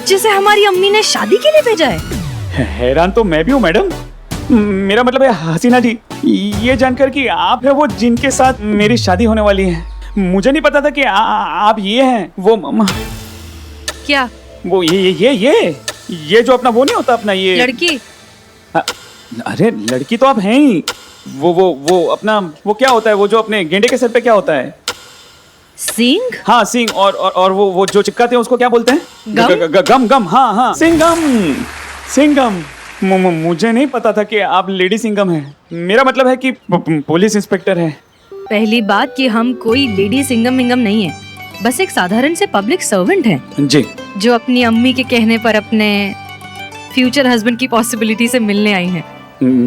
जिसे हमारी अम्मी ने शादी के लिए भेजा है। हैरान तो मैं भी हूँ मैडम। मेरा मतलब है हसीना जी, ये जानकर कि आप है वो जिनके साथ मेरी शादी होने वाली है। मुझे नहीं पता था कि आप ये हैं वो क्या? वो ये जो अपना वो नहीं होता अपना ये लड़की। अरे लड़की तो आप हैं ही। वो अपना वो क्या होता है वो जो अपने गेंडे के सर पे क्या होता है? सिंग। हाँ सिंग। और वो जो चिपकाते हैं उसको क्या बोलते हैं? गम। गम। हाँ सिंगम। मुझे नहीं पता था कि आप लेडी सिंगम हैं। मेरा मतलब है कि पुलिस इंस्पेक्टर है। पहली बात कि हम कोई लेडी सिंगम मिंगम नहीं है, बस एक साधारण से पब्लिक सर्वेंट हैं जी, जो अपनी अम्मी के कहने पर अपने फ्यूचर हस्बैंड की पॉसिबिलिटी से मिलने आई हैं।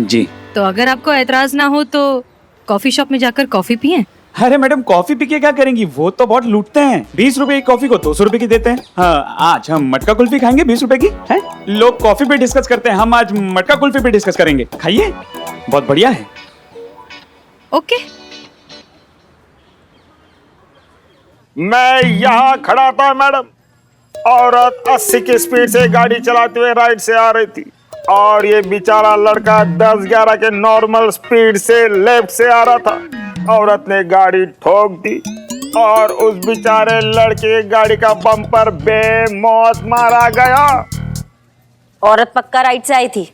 जी। तो अगर आपको एतराज ना हो तो कॉफी शॉप में जाकर कॉफी पिएं। अरे मैडम कॉफी पी के क्या करेंगी? वो तो बहुत लूटते हैं। 20 रुपए की कॉफी को 200 रुपए की देते हैं। हाँ, आज हम मटका कुल्फी खाएंगे 20 रुपए की है। लोग कॉफी पे डिस्कस करते हैं, हम आज मटका कुल्फी पे डिस्कस करेंगे। खाइए, बहुत बढ़िया है। ओके। मैं यहाँ खड़ा था मैडम, औरत 80 की स्पीड से गाड़ी चलाते हुए राइट से आ रही थी और ये बेचारा लड़का 10-11 के नॉर्मल स्पीड से लेफ्ट से आ रहा था। औरत ने गाड़ी ठोक दी और उस बेचारे लड़के गाड़ी का बम्पर बेमौत मारा गया। औरत पक्का राइट से आई थी?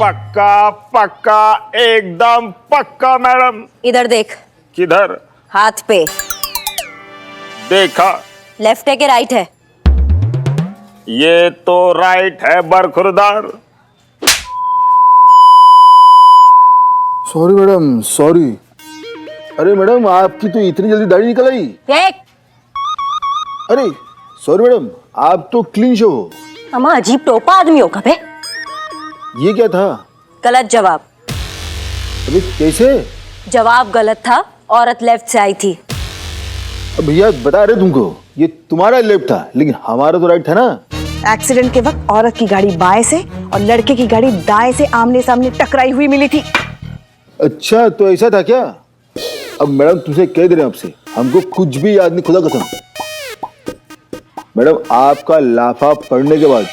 पक्का एकदम पक्का मैडम। इधर देख। किधर? हाथ पे। देखा। लेफ्ट है कि राइट है? ये तो राइट है बरखुरदार। Sorry madam, sorry. अरे मैडम आपकी तो इतनी जल्दी दाढ़ी निकल आई। देख। अरे सॉरी मैडम, आप तो क्लीन शो हो। अम्मा अजीब टोपा आदमी हो कबे। ये क्या था? गलत जवाब। अरे कैसे? जवाब गलत था। औरत लेफ्ट से आई थी। अब भैया बता रहे तुमको, ये तुम्हारा लेफ्ट था लेकिन हमारा तो राइट था ना। एक्सीडेंट के वक्त औरत की गाड़ी बाएं से और लड़के की गाड़ी दाएं से आमने सामने टकराई हुई मिली थी। अच्छा तो ऐसा था क्या? अब मैडम तुमसे कह दे रहे हैं आपसे, हमको कुछ भी याद नहीं, खुदा कसम। मैडम आपका लाफा पढ़ने के बाद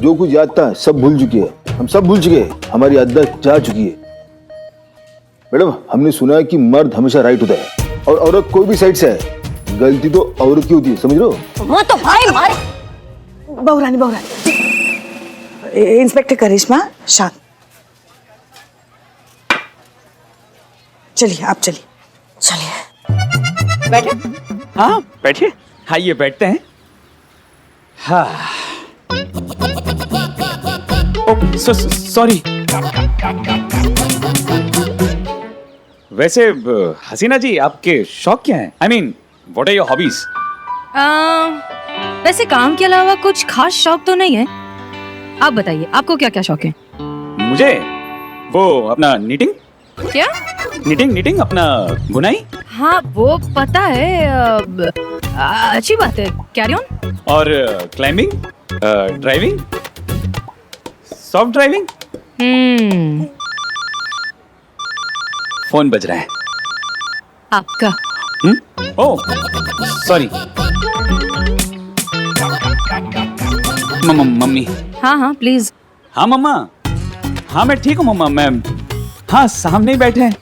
जो कुछ याद था सब भूल चुकी है। हम सब भूल चुके हैं, हमारी याददाश्त जा चुकी है। मैडम हमने सुना है कि मर्द हमेशा राइट होता है और औरत कोई भी साइड से है। गलती तो औरत की होती है, समझ रहे हो? वो तो भाई मारे। बहुरानी इंस्पेक्टर करिश्मा शांत। चलिए आप चलिए। बैठे। हाँ बैठिए। आइए बैठते हैं। हाँ सॉरी। वैसे हसीना जी आपके शौक क्या हैं? I mean, what are your hobbies? वैसे काम के अलावा कुछ खास शौक तो नहीं है। आप बताइए आपको क्या क्या शौक है? मुझे वो अपना नीटिंग। क्या? नीटिंग अपना बुनाई। हाँ वो पता है। अच्छी बात है, कैरी ऑन। और climbing, driving, soft driving. Phone बज रहा है। आपका? Oh sorry. मम्मी। हाँ प्लीज। हाँ मम्मा। हाँ मैं ठीक हूँ मम्मा। मैं हाँ सामने ही बैठे हैं।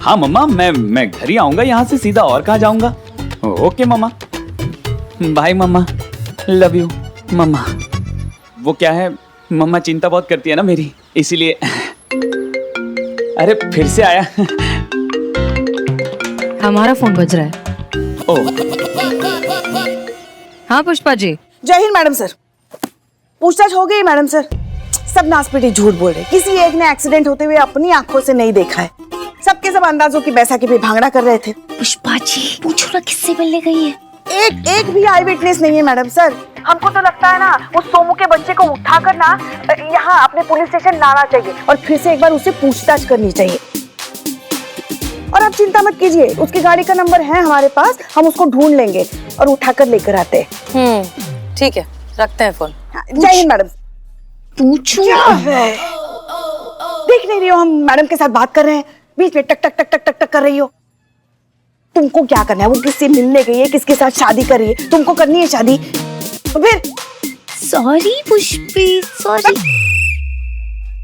हाँ मम्मा मैं घर ही आऊंगा यहाँ से सीधा, और कहाँ जाऊंगा। Okay mamma, bye mamma, love you mamma. वो क्या है मम्मा चिंता बहुत करती है ना मेरी, इसीलिए। अरे फिर से आया। हमारा फोन बज रहा है। ओह हाँ पुष्पा जी। जय हिंद मैडम सर। पूछताछ हो गई मैडम सर। सब नासपीटी झूठ बोल रहे, किसी एक ने एक्सीडेंट होते हुए अपनी आंखों से नहीं देखा है। सबके सब अंदाजों की बैसाखी पे भांगड़ा कर रहे थे। पुष्पा जी पूछो ना किससे मिलने गई है। एक भी आई विटनेस नहीं है मैडम सर। हमको तो लगता है ना उस सोमू के बच्चे को उठाकर ना यहाँ अपने पुलिस स्टेशन लाना चाहिए और फिर से एक बार उससे पूछताछ करनी चाहिए। और आप चिंता मत कीजिए, उसकी गाड़ी का नंबर है हमारे पास, हम उसको ढूंढ लेंगे और उठाकर लेकर आते हैं। ठीक है, रखते हैं फोन। जय हिंद मैडम। पूछो। क्या है? देख नहीं रही हो हम मैडम के साथ बात कर रहे हैं, बीच में टक टक टक टक टक टक कर रही हो। तुमको क्या करना है? वो किससे मिलने गई है, किसके साथ शादी कर रही है? तुमको करनी है शादी तो फिर सॉरी पुष्पी, सॉरी।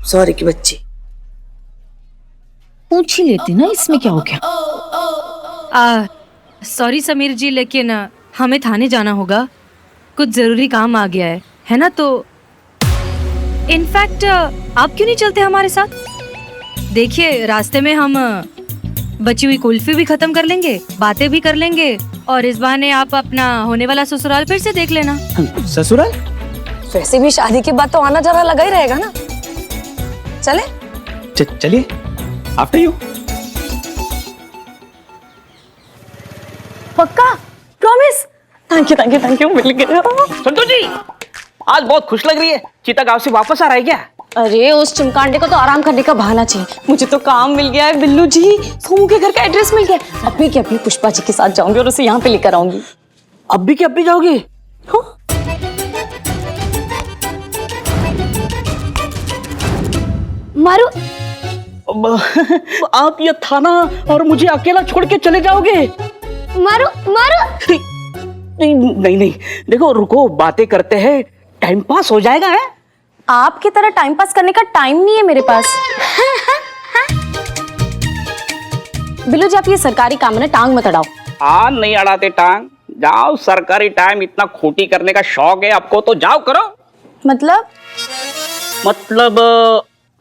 सॉरी की बच्ची। पूछ ही लेती ना, इसमें क्या हो गया? सॉरी समीर जी, लेकिन हमें थाने जाना होगा, कुछ जरूरी काम आ गया है ना? तो इनफैक्ट आप क्यों नहीं चलते हमारे साथ? देखिए, रास्ते में हम बची हुई कुल्फी भी खत्म कर लेंगे, बातें भी कर लेंगे, और इस बहाने आप अपना होने वाला ससुराल फिर से देख लेना। ससुराल? वैसे भी शादी के बाद तो आना जाना लगा ही रहेगा ना। चले? चलिए, आफ्टर यू। पक्का? Promise? Thank you thank you thank you, मिल गया। संतोष जी, आज बहुत खुश लग रही है। चीता गांव से वापस आ रहा है क्या? अरे उस चिमकांडे को तो आराम करने का बहाना चाहिए। मुझे तो काम मिल गया है बिल्लू जी, सोमू के घर का एड्रेस मिल गया। अभी के अभी पुष्पा जी के साथ जाऊंगी और उसे यहाँ पे लेकर आऊंगी। अभी के अभी जाओगे? हाँ? मारू। आप ये थाना और मुझे अकेला छोड़ के चले जाओगे? मारू मारू। नहीं, देखो रुको, बातें करते हैं, टाइम पास हो जाएगा। है आपकी तरह टाइम पास करने का टाइम नहीं है मेरे पास। बिल्लू जी, आप ये सरकारी काम है ना, टांग मत अड़ाओ। हाँ, नहीं अड़ाते टांग। जाओ, सरकारी टाइम इतना खोटी करने का शौक है आपको तो जाओ करो। मतलब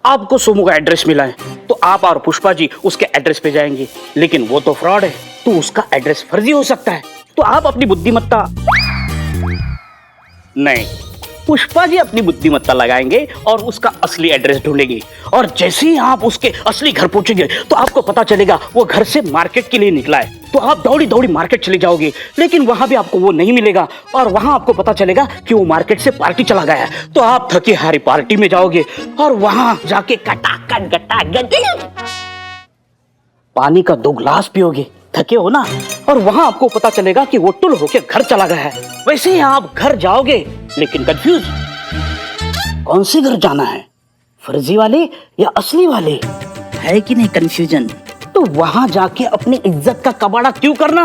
आपको सोमू का एड्रेस मिला है तो आप और पुष्पा जी उसके एड्रेस पे जाएंगे, लेकिन वो तो फ्रॉड है, तो उसका एड्रेस फर्जी हो सकता है। तो आप अपनी बुद्धिमत्ता नहीं, पुष्पा जी अपनी बुद्धिमत्ता लगाएंगे और उसका असली एड्रेस ढूंढेंगे, और जैसे ही आप उसके असली घर पहुंचेंगे तो आपको पता चलेगा वो घर से मार्केट के लिए निकला है। तो आप दौड़ी दौड़ी मार्केट चले जाओगे, लेकिन वहां भी आपको वो नहीं मिलेगा, और वहां आपको पता चलेगा कि वो मार्केट से पार्टी चला गया है। तो आप थके हारी पार्टी में जाओगे और वहां जाके कटाकट गटागट पानी का 2 गिलास पियोगे, थके हो ना, और वहां आपको पता चलेगा कि वो टुल होके घर चला गया है। वैसे ही आप घर जाओगे, लेकिन कंफ्यूज, कौन से घर जाना है, फर्जी वाले या असली वाले, है कि नहीं कंफ्यूजन? तो वहां जाके अपनी इज्जत का कबाड़ा क्यों करना?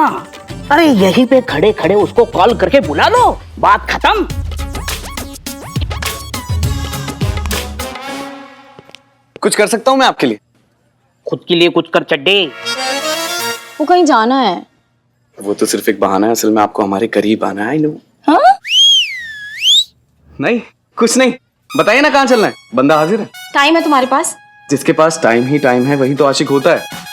अरे यहीं पे खड़े खड़े उसको कॉल करके बुला लो, बात खत्म। कुछ कर सकता हूँ मैं आपके लिए? खुद के लिए कुछ कर चड्डे। वो कहीं जाना है। वो तो सिर्फ एक बहाना है, असल में आपको हमारे करीब आना है। I know. हाँ? नहीं, कुछ नहीं, बताइए ना कहाँ चलना है, बंदा हाजिर है। टाइम है तुम्हारे पास? जिसके पास टाइम ही टाइम है वही तो आशिक होता है।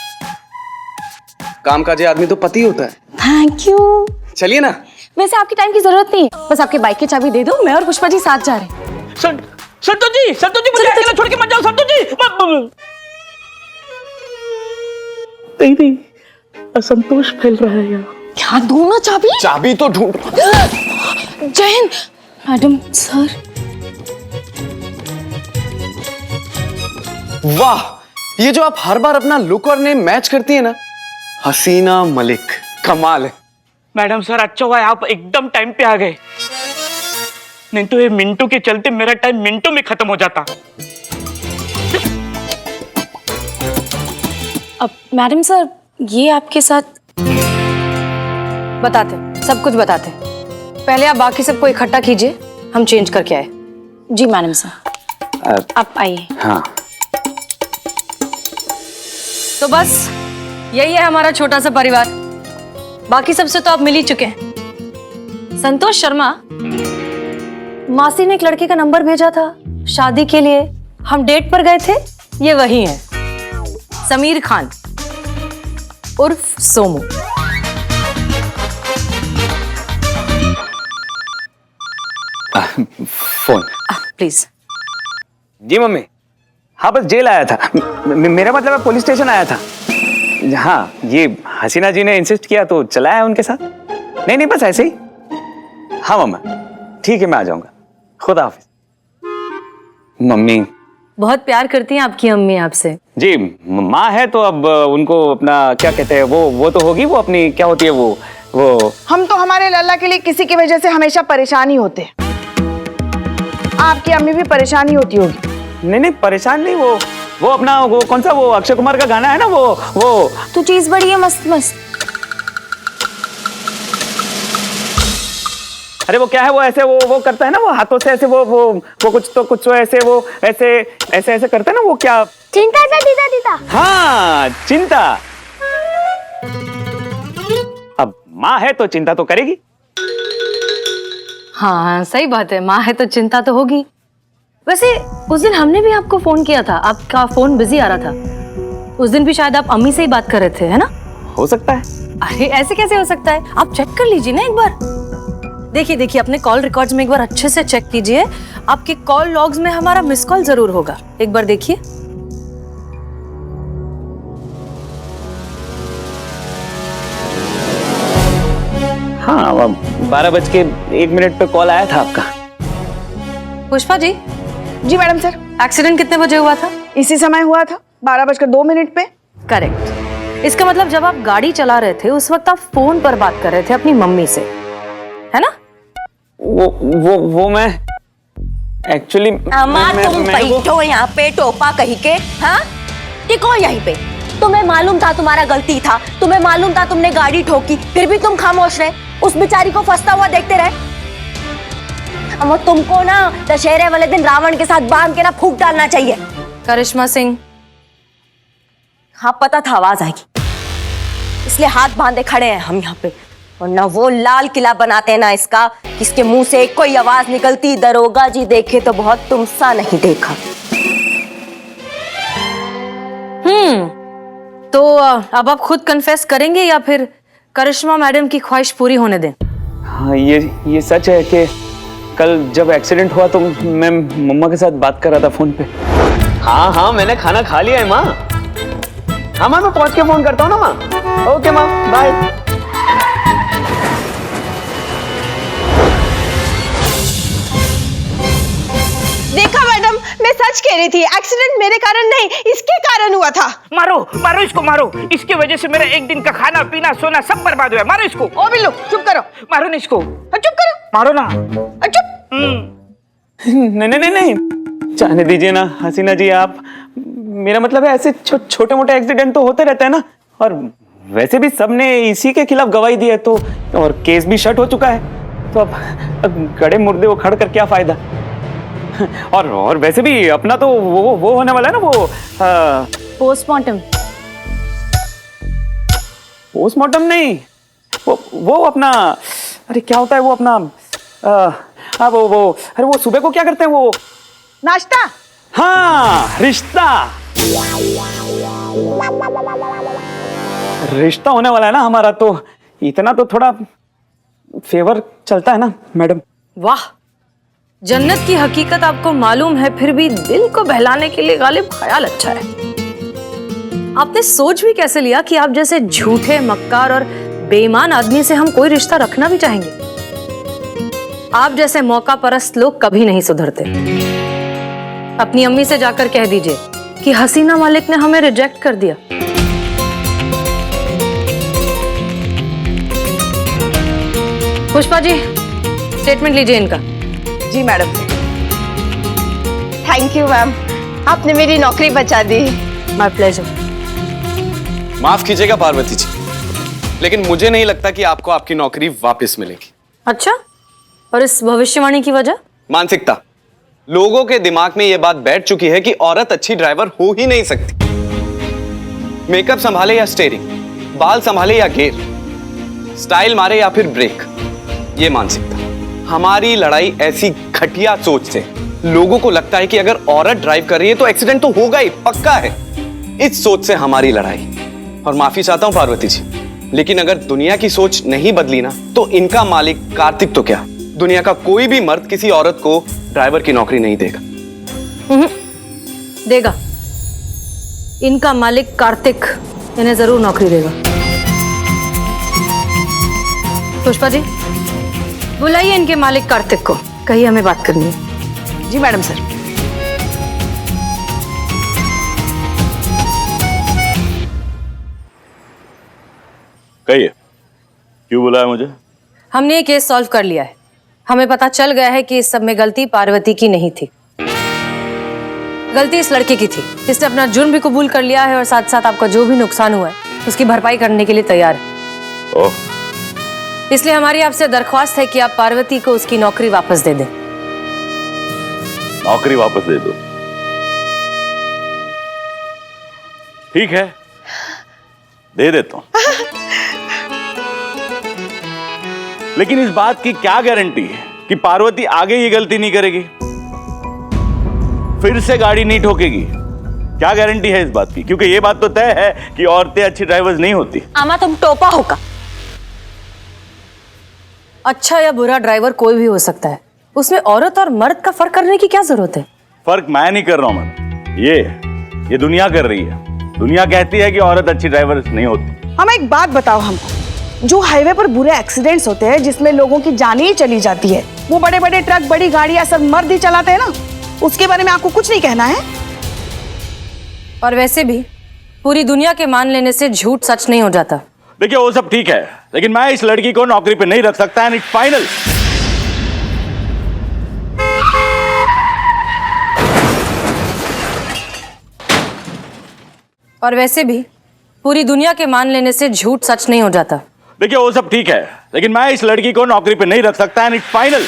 कामकाजी आदमी तो पति होता है। Thank you. चलिए ना। वैसे आपकी टाइम की जरूरत नहीं है, बस आपके बाइक की चाबी दे दो, मैं और पुष्पा जी साथ जा रहे हैं। संतोष जी, मुझे अकेला छोड़ के मत जाओ संतोष जी। नहीं, असंतोष फैल रहा है यहाँ। क्या दूं ना चाबी? चाबी तो ढूंढ। Jain madam sir. वाह, ये जो आप हर बार अपना लुक और नेम मैच करती है ना, हसीना मलिक, कमाल है। मैडम सर, अच्छा हुआ आप एकदम टाइम पे आ गए, नहीं तो ये मिंटू के चलते मेरा टाइम मिनटों में खत्म हो जाता। अब मैडम सर, ये आपके साथ बताते, सब कुछ बताते। पहले आप बाकी सबको इकट्ठा कीजिए, हम चेंज करके आए। जी मैडम सर, आप आइए। हाँ, तो बस यही है हमारा छोटा सा परिवार। बाकी सबसे तो आप मिल ही चुके हैं। संतोष शर्मा, मासी ने एक लड़के का नंबर भेजा था शादी के लिए, हम डेट पर गए थे, ये वही है, समीर खान उर्फ सोमू। फोन। प्लीज। जी मम्मी, हाँ बस जेल आया था, मेरा मतलब है पुलिस स्टेशन आया था। हाँ, ये हसीना जी ने इंसिस्ट किया तो चला आया उनके साथ। नहीं, बस ऐसे ही। हाँ मम्मा, ठीक है, मैं आ जाऊंगा। खुदा हाफिज। मम्मी बहुत प्यार करती हैं आपकी अम्मी आपसे। जी, माँ है तो अब उनको अपना क्या कहते हैं, वो तो होगी, वो अपनी क्या होती है वो हम तो हमारे लल्ला के लिए किसी की वजह से हमेशा परेशान ही होते हैं। आपकी अम्मी भी परेशानी होती होगी। नहीं, परेशान नहीं, वो अपना वो कौन सा वो अक्षय कुमार का गाना है ना, वो तो चीज बड़ी है मस्त मस्त। अरे वो क्या है, वो ऐसे वो करता है ना, वो हाथों से ऐसे वो कुछ तो ऐसे वो ऐसे ऐसे ऐसे करता है ना, वो क्या? चिंता सा दीदा दीदा। हाँ, चिंता। अब माँ है तो चिंता तो करेगी। हाँ सही बात है, माँ है तो चिंता तो होगी। वैसे उस दिन हमने भी आपको फोन किया था, आपका फोन बिजी आ रहा था। उस दिन भी शायद आप अम्मी से ही बात कर रहे थे, है ना? हो सकता है। अरे ऐसे कैसे हो सकता है, आप चेक कर लीजिए ना एक बार। देखिए देखिए अपने कॉल रिकॉर्ड्स में एक बार अच्छे से चेक कीजिए, आपके कॉल लॉग्स में हमारा मिस कॉल जरूर होगा, एक बार देखिए। हाँ, 12:01 पे कॉल आया था आपका। पुष्पा जी, जी मैडम सर, एक्सीडेंट कितने बजे हुआ था? इसी समय हुआ था 12:02 पे। करेक्ट। इसका मतलब जब आप गाड़ी चला रहे थे उस वक्त आप फोन पर बात कर रहे थे अपनी मम्मी से, है ना? वो मैं एक्चुअली अम्मा तुम बैठो यहाँ पे टोपा कहीं के, हाँ टिको यहीं पे। तुम्हें मालूम था तुम्हारा गलती था, तुम्हें मालूम था तुमने गाड़ी ठोकी, फिर भी तुम खामोश रहे, उस बेचारी को फंसता हुआ देखते रहे। अम्मा तुमको ना दशहरे वाले दिन रावण के साथ बांध के ना फूंक डालना चाहिए। करिश्मा सिंह, हाँ पता था आवाज आएगी, इसलिए हाथ बांधे खड़े हैं हम यहाँ पे। वरना वो लाल किला बनाते हैं ना इसका, किसके मुंह से कोई आवाज निकलती दरोगा जी देखे तो बहुत तुमसा नहीं देखा। तो अब आप खुद कन्फेस करेंगे या फिर करिश्मा मैडम की ख्वाहिश पूरी होने दें? हाँ, ये सच है कि कल जब एक्सीडेंट हुआ तो मैं मम्मा के साथ बात कर रहा था फोन पे। हाँ, मैंने खाना खा लिया है माँ। हाँ माँ, मैं पहुंच के फोन करता हूँ ना माँ। ओके माँ, बाय। देखा मैडम, मैं सच कह रही थी, एक्सीडेंट मेरे कारण नहीं इसके कारण हुआ था। मारो मारो इसको, मारो। इसके वजह से मेरा एक दिन का खाना पीना सोना सब बर्बाद हुआ है। मारो इसको। ओ बिल्लू चुप करो। मारो ना इसको। चुप करो। मारो ना। चुप। नहीं, जाने दीजिए ना हसीना जी आप। मेरा मतलब है ऐसे छोटे मोटे एक्सीडेंट तो होते रहते हैं ना, और वैसे भी सबने इसी के खिलाफ गवाही दी है तो, और केस भी शट हो चुका है, तो अब गड़े मुर्दे उखड़ कर क्या फायदा। और वैसे भी अपना तो वो होने वाला है ना, वो पोस्टमार्टम। पोस्टमार्टम नहीं, वो अपना, अरे क्या होता है वो अपना, अरे वो सुबह को क्या करते हैं वो? नाश्ता। हाँ, रिश्ता होने वाला है ना हमारा, तो इतना तो थोड़ा फेवर चलता है ना मैडम। वाह, जन्नत की हकीकत आपको मालूम है, फिर भी दिल को बहलाने के लिए गालिब ख्याल अच्छा है। आपने सोच भी कैसे लिया कि आप जैसे झूठे, मक्कार और बेईमान आदमी से हम कोई रिश्ता रखना भी चाहेंगे? आप जैसे मौका परस्त लोग कभी नहीं सुधरते। अपनी अम्मी से जाकर कह दीजिए कि हसीना मलिक ने हमें रिजेक्ट कर दिया। पुष्पा जी, स्टेटमेंट लीजिए इनका। जी मैडम। थैंक यू मैम, आपने मेरी नौकरी बचा दी। My pleasure. माफ कीजिएगा पार्वती जी, लेकिन मुझे नहीं लगता कि आपको आपकी नौकरी वापस मिलेगी। अच्छा, और इस भविष्यवाणी की वजह? मानसिकता। लोगों के दिमाग में यह बात बैठ चुकी है कि औरत अच्छी ड्राइवर हो ही नहीं सकती। मेकअप संभाले या स्टीयरिंग, बाल संभाले या गियर, स्टाइल मारे या फिर ब्रेक, ये मानसिकता। हमारी लड़ाई ऐसी घटिया सोच से, लोगों को लगता है कि अगर औरत ड्राइव कर रही है तो एक्सीडेंट तो होगा ही, पक्का है। इस सोच से हमारी लड़ाई। और माफी चाहता हूं पार्वती जी, लेकिन अगर दुनिया की सोच नहीं बदली ना, तो इनका मालिक कार्तिक तो क्या, दुनिया का कोई भी मर्द किसी औरत को ड्राइवर की नौकरी नहीं देगा। देगा। इनका मालिक कार्तिक इन्हें जरूर नौकरी देगा। पुष्पा जी, बुलाइए इनके मालिक कार्तिक को, कहिए हमें बात करनी है। जी मैडम सर। कहिए, क्यों बुलाया मुझे? हमने ये केस सॉल्व कर लिया है। हमें पता चल गया है कि इस सब में गलती पार्वती की नहीं थी, गलती इस लड़के की थी। इसने अपना जुर्म भी कबूल कर लिया है और साथ साथ आपका जो भी नुकसान हुआ है उसकी भरपाई करने के लिए तैयार है। ओह, इसलिए हमारी आपसे दरख्वास्त है कि आप पार्वती को उसकी नौकरी वापस दे दें। नौकरी वापस दे दो। ठीक है, दे देता हूं। लेकिन इस बात की क्या गारंटी है कि पार्वती आगे ये गलती नहीं करेगी, फिर से गाड़ी नहीं ठोकेगी? क्या गारंटी है इस बात की? क्योंकि ये बात तो तय है कि औरतें अच्छी ड्राइवर्स नहीं होती। आमा तुम टोपा होगा। अच्छा या बुरा ड्राइवर कोई भी हो सकता है, उसमें औरत और मर्द का फर्क करने की क्या जरूरत है? फर्क मैं नहीं कर रहा हूं मैं, ये दुनिया कर रही है। दुनिया कहती है कि औरत अच्छी ड्राइवर नहीं होती। हम एक बात बताओ हमको, जो हाईवे पर बुरे एक्सीडेंट्स होते हैं जिसमें लोगों की जान ही चली जाती है, वो बड़े बड़े ट्रक, बड़ी गाड़ियां सब मर्द ही चलाते हैं ना, उसके बारे में आपको कुछ नहीं कहना है? और वैसे भी पूरी दुनिया के मान लेने से झूठ सच नहीं हो जाता। देखिए वो सब ठीक है, लेकिन मैं इस लड़की को नौकरी पे नहीं रख सकता, एंड इट्स फाइनल। और वैसे भी पूरी दुनिया के मान लेने से झूठ सच नहीं हो जाता। देखिए वो सब ठीक है, लेकिन मैं इस लड़की को नौकरी पे नहीं रख सकता, एंड इट्स फाइनल।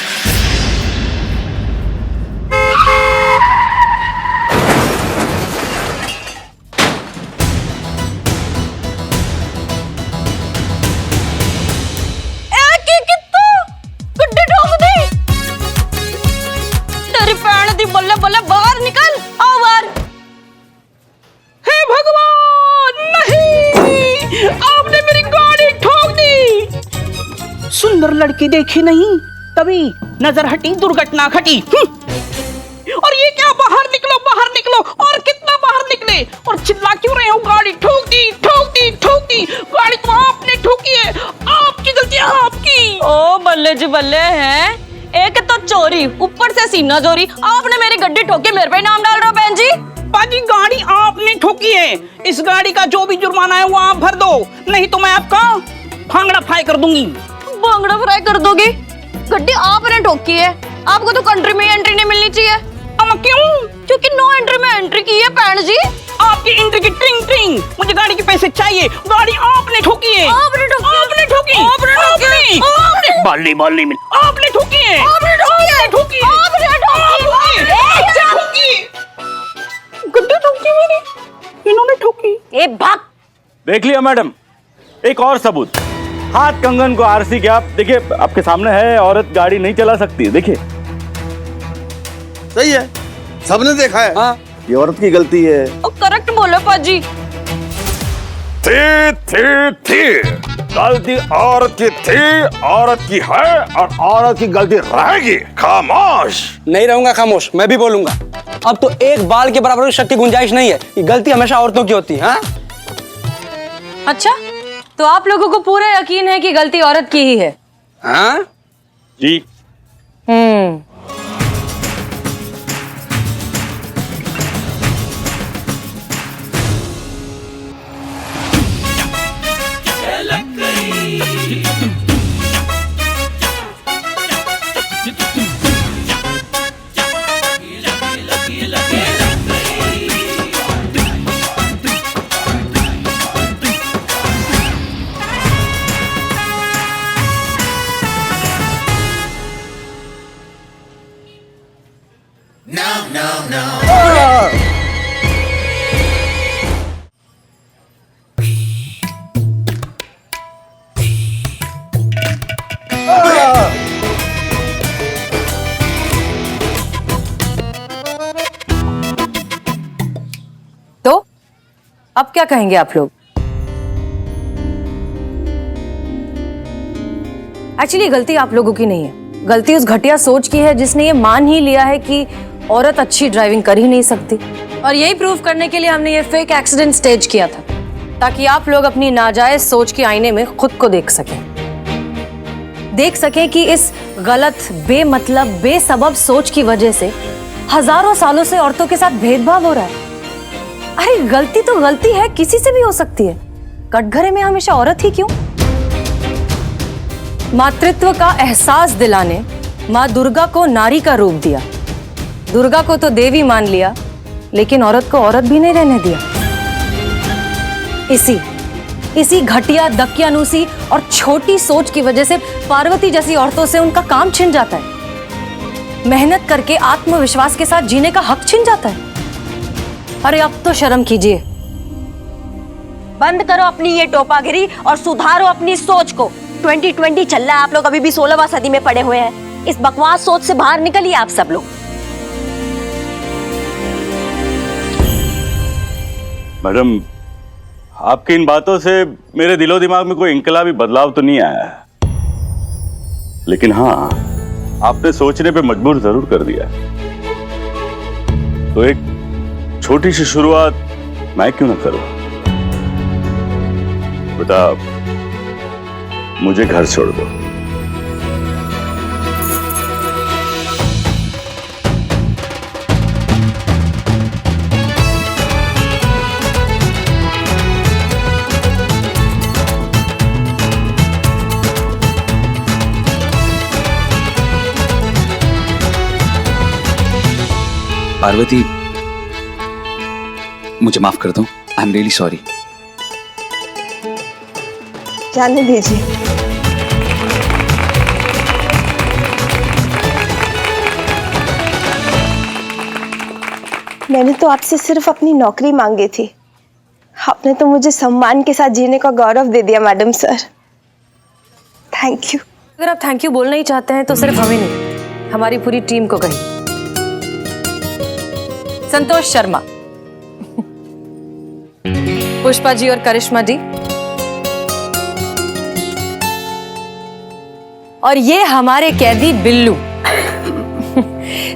बल्ले बल्ले बाहर निकल, आओ बाहर। हे भगवान, नहीं, आपने मेरी गाड़ी ठोक दी। सुंदर लड़की देखी नहीं, तभी नजर हटी, दुर्घटना घटी। और ये क्या, बाहर निकलो बाहर निकलो, और कितना बाहर निकले, और चिल्ला क्यों रहे हो? गाड़ी ठोक दी ठोक दी ठोक दी। गाड़ी तो आपने ठोकी है, आपकी गलती है, आपकी। ओ बल्ले जी बल्ले हैं, एक तो चोरी, ऊपर से सीना चोरी। आपने मेरी गड्डी ठोकी, मेरे पे नाम डाल रहे हो बहन जी? बाजी गाड़ी आपने ठोकी है, इस गाड़ी का जो भी जुर्माना है वो आप भर दो, नहीं तो मैं आपका भांगड़ा फ्राई कर दूंगी। भांगड़ा फ्राई कर दोगे? गड्डी आपने ठोकी है, आपको तो कंट्री में एंट्री नहीं मिलनी चाहिए। अम्मा क्यों? क्योंकि नो एंट्री में एंट्री की है बहन जी। आपकी एंट्री की ट्रिंग ट्रिंग, मुझे गाड़ी के पैसे चाहिए। गाड़ी आपने ठोकी है, आपने ठोकी, आपने ठोकी, आपने ठोकी, आपने बाली बाली में आपने ठोकी है, आपने ठोकी, आपने ठोकी, आपने ठोकी, गड्डी ठोकी मेरी, इन्होंने ठोकी। ए भाग। देख लिया मैडम, एक और सबूत, हाथ कंगन को आरसी के। आप देखिए, आपके सामने है, औरत गाड़ी नहीं चला सकती। देखिए सही है, सबने देखा है। हाँ, ये औरत की गलती है। करेक्ट बोलो पाजी। थी गलती औरत की थी, औरत की है, और औरत की गलती रहेगी। खामोश। नहीं रहूंगा खामोश, मैं भी बोलूंगा। अब तो एक बाल के बराबर शक की गुंजाइश नहीं है कि गलती हमेशा औरतों की होती है। अच्छा, तो आप लोगों को पूरा यकीन है कि गलती औरत की ही है? हाँ जी। तो अब क्या कहेंगे आप लोग? एक्चुअली गलती आप लोगों की नहीं है, गलती उस घटिया सोच की है जिसने ये मान ही लिया है कि औरत अच्छी ड्राइविंग कर ही नहीं सकती। और यही प्रूव करने के लिए हमने ये फेक एक्सीडेंट स्टेज किया था, ताकि आप लोग अपनी नाजायज सोच के आईने में खुद को देख सकें कि इस गलत, बेमतलब, बेसबब सोच की वजह से हजारों सालों से औरतों के साथ भेदभाव हो रहा है। अरे गलती तो गलती है, किसी से भी हो सकती है, कटघरे में हमेशा औरत ही क्यों? मातृत्व का एहसास दिलाने माँ दुर्गा को नारी का रूप दिया। दुर्गा को तो देवी मान लिया, लेकिन औरत को औरत भी नहीं रहने दिया। इसी घटिया दकियानूसी और छोटी सोच की वजह से पार्वती जैसी औरतों से उनका काम छिन जाता है, मेहनत करके आत्मविश्वास के साथ जीने का हक छिन जाता है। अरे अब तो शर्म कीजिए। बंद करो अपनी ये टोपागिरी और सुधारो अपनी सोच को। 2020 चल रहा है, आप लोग अभी भी 16वीं सदी में पड़े हुए हैं। इस बकवास सोच से बाहर निकलिए आप सब लोग। मैडम, आपकी इन बातों से मेरे दिलो दिमाग में कोई इंकलाबी बदलाव तो नहीं आया है, लेकिन हाँ, आपने सोचने पे मजबूर जरूर कर दिया। तो एक छोटी सी शुरुआत मैं क्यों ना करूं? बेटा, मुझे घर छोड़ दो। पार्वती, मुझे माफ कर दो। I am really sorry. जाने दीजिए। मैंने तो आपसे सिर्फ अपनी नौकरी मांगी थी, आपने तो मुझे सम्मान के साथ जीने का गौरव दे दिया मैडम सर। Thank you. अगर आप थैंक यू बोलना ही चाहते हैं तो सिर्फ हमें नहीं, हमारी पूरी टीम को कहिए। संतोष शर्मा, पुष्पा जी और करिश्मा जी, और ये हमारे कैदी बिल्लू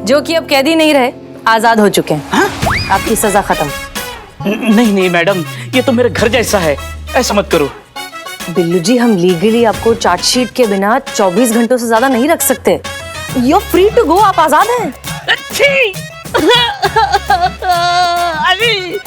जो कि अब कैदी नहीं रहे, आजाद हो चुके हैं। हाँ? आपकी सजा खत्म। नहीं नहीं मैडम, ये तो मेरे घर जैसा है, ऐसा मत करो। बिल्लू जी, हम लीगली आपको चार्जशीट के बिना 24 घंटों से ज्यादा नहीं रख 'you are free to go', आप आजाद हैं। अरे